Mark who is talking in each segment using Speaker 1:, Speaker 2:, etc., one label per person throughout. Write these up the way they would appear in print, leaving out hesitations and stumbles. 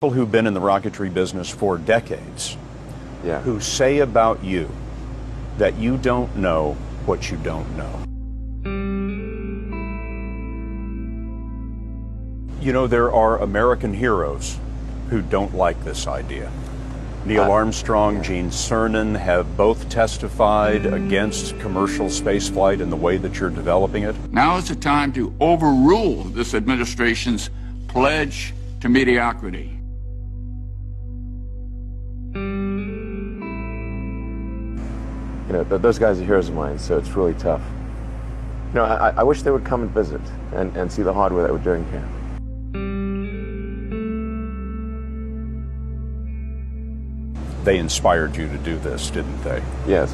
Speaker 1: People who've been in the rocketry business for decades, who say about you that you don't know what you don't know. You know, there are American heroes who don't like this idea. Neil Armstrong, Gene Cernan have both testified against commercial spaceflight in the way that you're developing it.
Speaker 2: Now is the time to overrule this administration's pledge to mediocrity.
Speaker 3: You know, those guys are heroes of mine, so it's really tough. You know, I wish they would come and visit and see the hardware that we're doing here.
Speaker 1: They inspired you to do this, didn't they?
Speaker 3: Yes.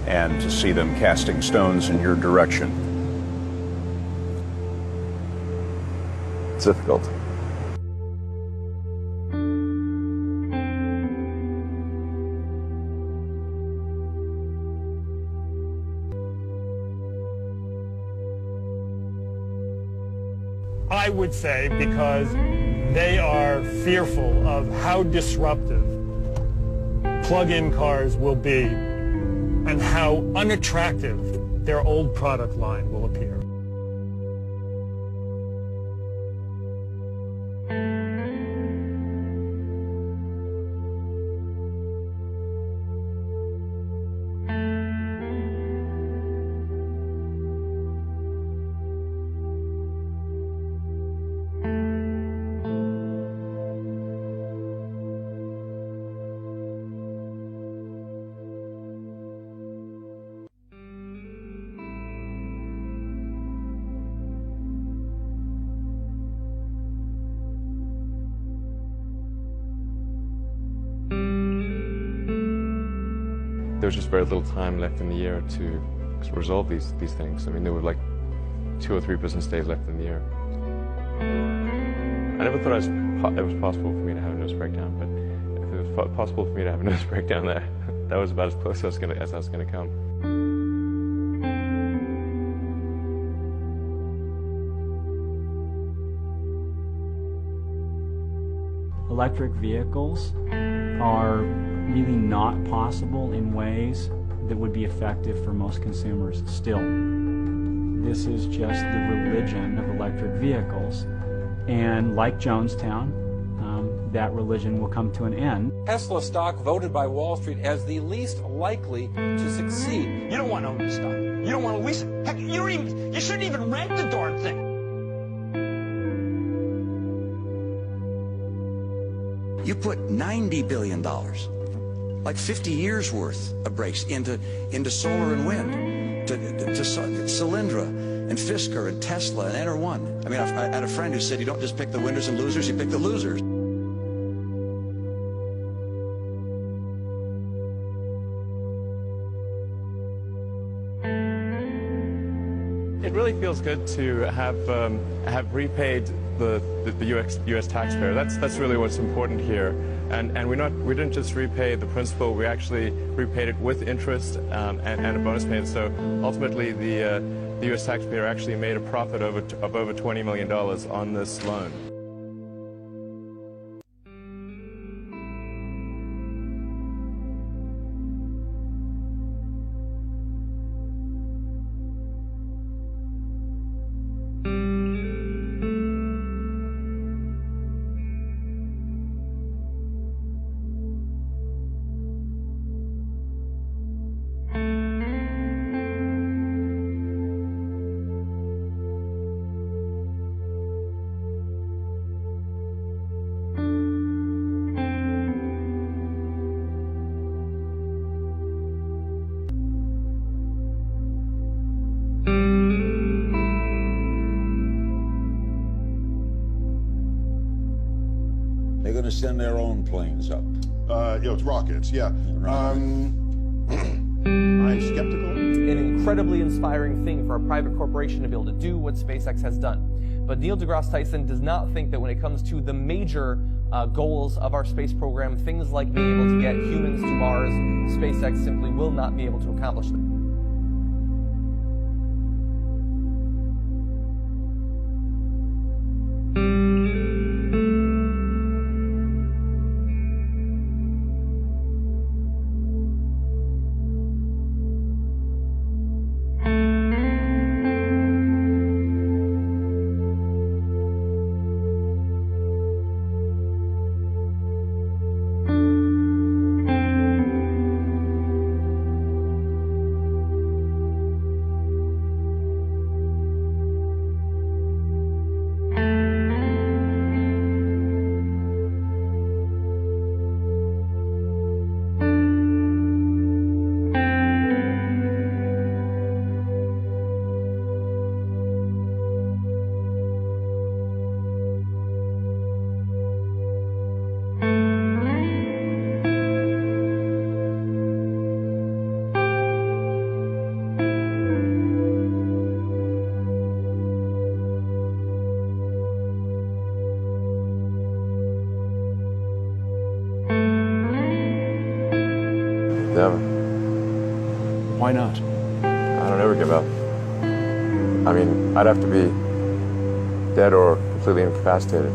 Speaker 1: And to see them casting stones in your direction.
Speaker 3: It's difficult.
Speaker 4: I would say because they are fearful of how disruptive plug-in cars will be and how unattractive their old product line will appear.
Speaker 5: There's just very little time left in the year to resolve these things. I mean, there were like 2 or 3 business days left in the year. I never thought it was possible for me to have a nervous breakdown, but if it was possible for me to have a nervous breakdown there, that was about as close as I was going to come.
Speaker 6: Electric vehicles are really not possible in ways that would be effective for most consumers still. This is just the religion of electric vehicles, and like Jonestown, that religion will come to an end.
Speaker 7: Tesla stock voted by Wall Street as the least likely to succeed.
Speaker 8: You don't want to own the stock. You don't want to lease it. Heck, you shouldn't even rent the darn thing.
Speaker 9: You put $90 billion, like 50 years worth of brakes into solar and wind, to Solyndra and Fisker and Tesla and Enter1. I mean, I had a friend who said you don't just pick the winners and losers, you pick the losers.
Speaker 5: It really feels good to have repaid the U.S. taxpayer. That's really what's important here. And we didn't just repay the principal, we actually repaid it with interest and a bonus payment. So ultimately the U.S. taxpayer actually made a profit of over $20 million on this loan.
Speaker 10: They're going to send their own planes up.
Speaker 11: It's rockets, yeah.
Speaker 10: I'm
Speaker 11: skeptical.
Speaker 12: An incredibly inspiring thing for a private corporation to be able to do what SpaceX has done. But Neil deGrasse Tyson does not think that when it comes to the major goals of our space program, things like being able to get humans to Mars, SpaceX simply will not be able to accomplish them.
Speaker 3: Never.
Speaker 1: Why not?
Speaker 3: I don't ever give up. I mean, I'd have to be dead or completely incapacitated.